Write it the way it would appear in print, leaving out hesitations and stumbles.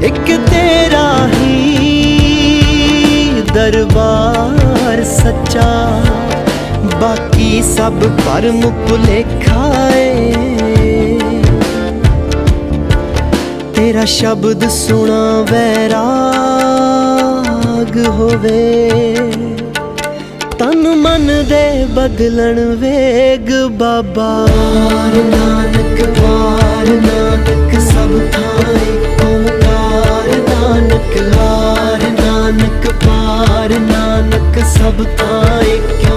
एक तेरा ही दरबार सच्चा, बाकी सब भरम भुलेखा है। तेरा शब्द सुना वैराग होवे, तन मन दे बदलन वेग बाबा। वार नानक सब थाए ओंकार नानक, हार नानक पार नानक सब थाए क्यों